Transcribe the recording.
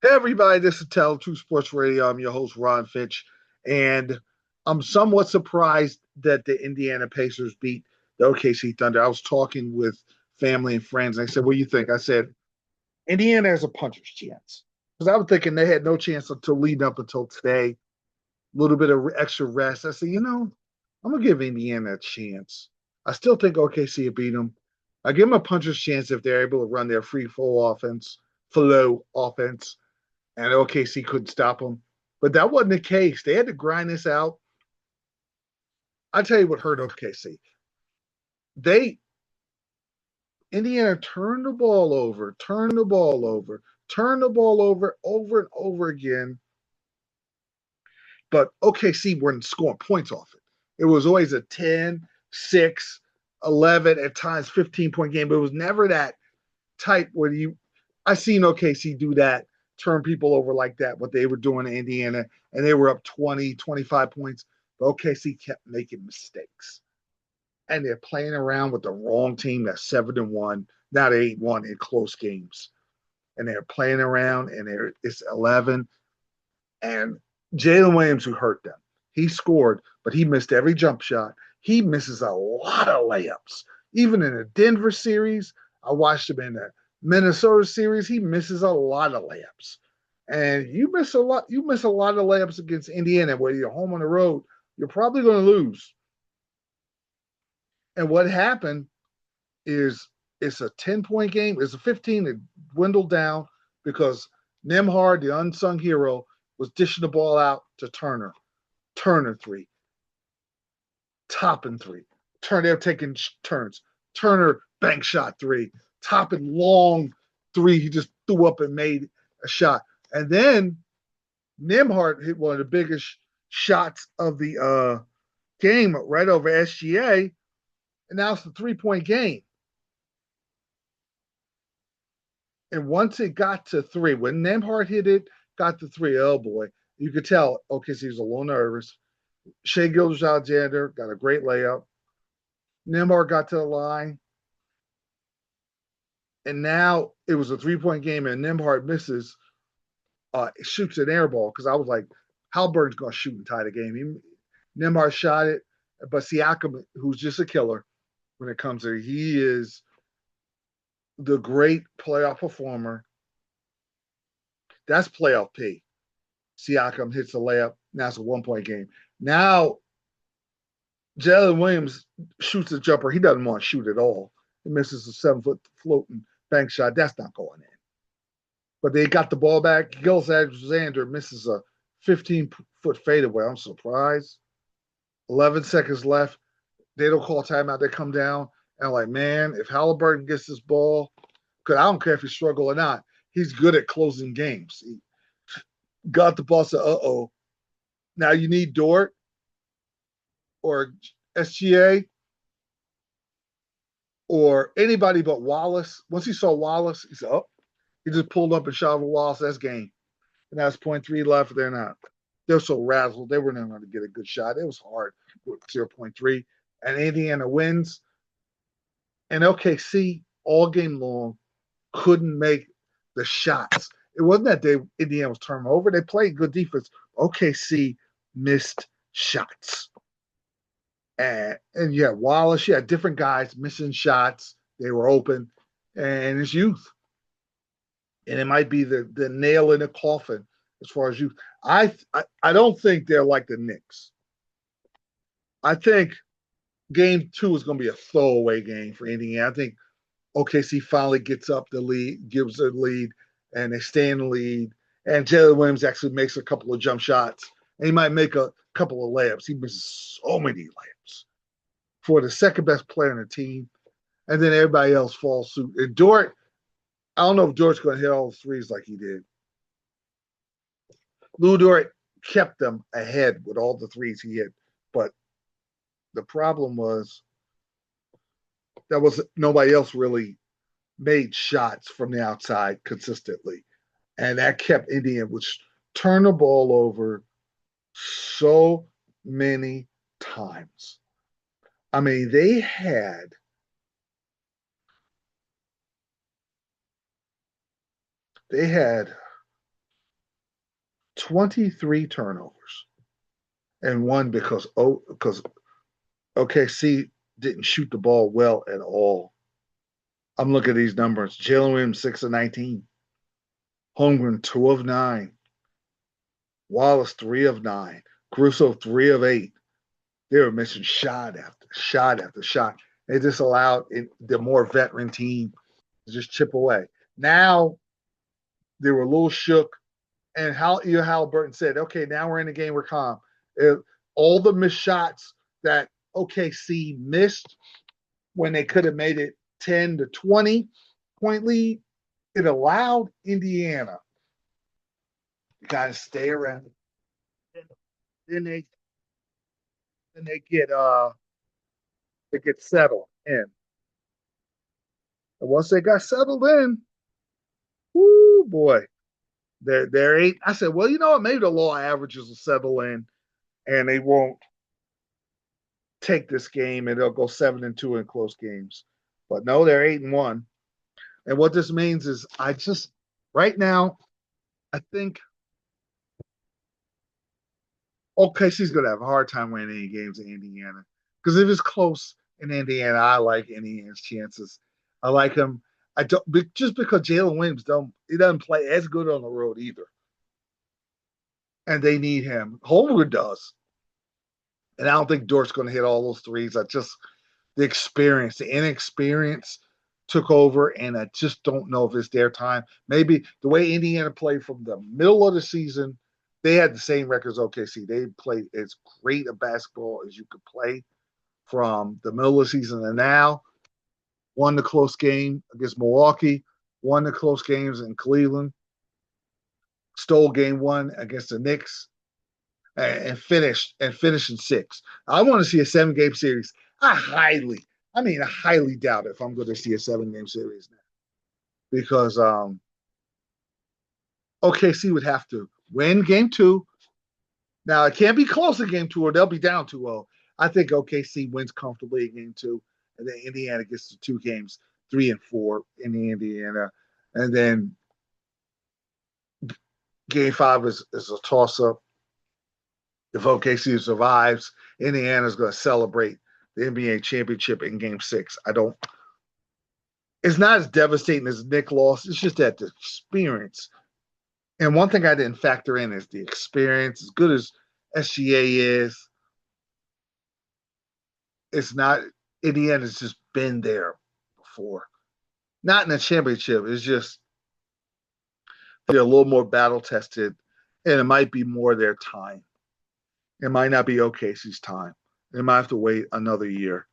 Hey everybody, this is Tele2 Sports Radio. I'm your host, Ron Fitch, and I'm somewhat surprised that the Indiana Pacers beat the OKC Thunder. I was talking with family and friends, and I said, "What do you think?" I said, "Indiana has a puncher's chance." Because I was thinking they had no chance until leading up until today, a little bit of extra rest. I said, I'm going to give Indiana a chance. I still think OKC will beat them. I give them a puncher's chance if they're able to run their flow offense, and OKC couldn't stop them. But that wasn't the case. They had to grind this out. I tell you what hurt OKC. They Indiana turned the ball over, turned the ball over, turned the ball over and over again. But OKC weren't scoring points off it. It was always a 10, 6, 11, at times 15-point game. But it was never that tight where I seen OKC do that, turn people over like that, what they were doing in Indiana, and they were up 20, 25 points. But OKC kept making mistakes. And they're playing around with the wrong team that's 7-1, not 8-1 in close games. And they're playing around, and it's 11. And Jalen Williams, who hurt them, he scored, but he missed every jump shot. He misses a lot of layups. Even in the Denver series, I watched him in the Minnesota series, he misses a lot of layups. And you miss a lot of layups against Indiana, where you're home on the road, you're probably going to lose. And what happened is it's a 10-point game. It's a 15 that dwindled down because Nemhard, the unsung hero, was dishing the ball out to Turner. Turner three, Toppin three. They're taking turns. Turner bank shot three, Toppin long three. He just threw up and made a shot. And then Nemhard hit one of the biggest shots of the game right over SGA. And now it's a 3-point game. And once it got to three, when Nemhard hit it, got to three, oh boy, you could tell, okay, so he was a little nervous. Shea Gilgeous-Alexander got a great layup. Nemhard got to the line. And now it was a 3-point game, and Nemhard misses, shoots an air ball, because I was like, Halliburton's going to shoot and tie the game. Nemhard shot it, but Siakam, who's just a killer when it comes to it, he is the great playoff performer. That's playoff P. Siakam hits a layup. Now it's a 1-point game. Now Jalen Williams shoots a jumper. He doesn't want to shoot at all. He misses a 7-foot floating bank shot. That's not going in. But they got the ball back. Gilgeous-Alexander misses a 15-foot fadeaway. I'm surprised. 11 seconds left. They don't call timeout. They come down. And I'm like, man, if Halliburton gets this ball, because I don't care if he struggle or not, he's good at closing games. He got the ball, said, uh-oh. Now you need Dort or SGA or anybody but Wallace. Once he saw Wallace, he said, oh, he just pulled up and shot over Wallace. That's game. And that's 0.3 left. They're not. They're so razzled. They were not going to get a good shot. It was hard with 0.3. And Indiana wins. And OKC all game long couldn't make the shots. It wasn't that Indiana was turning over. They played good defense. OKC missed shots. And you had Wallace, you had different guys missing shots. They were open, and it's youth. And it might be the nail in the coffin as far as youth. I don't think they're like the Knicks. I think game two is going to be a throwaway game for Indiana. I think OKC finally gets up the lead, gives the lead, and they stay in the lead. And Jalen Williams actually makes a couple of jump shots, and he might make a couple of layups. He misses so many layups for the second best player on the team, and then everybody else falls suit. And Dort, I don't know if Dort's going to hit all the threes like he did. Lou Dort kept them ahead with all the threes he hit, but the problem was that was nobody else really made shots from the outside consistently, and that kept Indiana, which turned the ball over so many times. I mean, they had 23 turnovers and one because OKC didn't shoot the ball well at all. I'm looking at these numbers. Jalen Williams 6 of 19, Holmgren 2 of 9, Wallace 3 of 9, Caruso 3 of 8. They were missing shot after shot after shot. They just allowed the more veteran team to just chip away. Now they were a little shook, and Halliburton said, "Okay, now we're in the game. We're calm." All the missed shots that OKC missed when they could have made it 10 to 20 point lead, it allowed Indiana to kind of stay around. Then they get settled in. And once they got settled in, whoo boy, they're eight. I said, well, you know what? Maybe the law averages will settle in, and they won't take this game, and they'll go 7-2 in close games. But no, they're 8-1. And what this means is, right now, I think OKC's going to have a hard time winning any games in Indiana. Because if it's close in Indiana, I like Indiana's chances. I like him. I don't just because Jalen Williams doesn't play as good on the road either. And they need him. Holmgren does. And I don't think Dort's going to hit all those threes. The experience, the inexperience took over, and I just don't know if it's their time. Maybe the way Indiana played from the middle of the season, they had the same record as OKC. They played as great a basketball as you could play from the middle of the season and now. Won the close game against Milwaukee, won the close games in Cleveland, stole game one against the Knicks, and finished in 6. I want to see a 7-game series. I highly doubt if I'm going to see a 7-game series now, because OKC would have to win game 2. Now it can't be close in game 2, or they'll be down 2-0. I think OKC wins comfortably in game 2, and then Indiana gets to 2 games, 3 and 4 in Indiana, and then game 5 is a toss-up. If OKC survives, Indiana's going to celebrate the NBA championship in game 6. It's not as devastating as Nick lost. It's just that the experience. And one thing I didn't factor in is the experience. As good as SGA is, it's not, Indiana's just been there before. Not in a championship. It's just they're a little more battle tested, and it might be more their time. It might not be OKC's time. They might have to wait another year.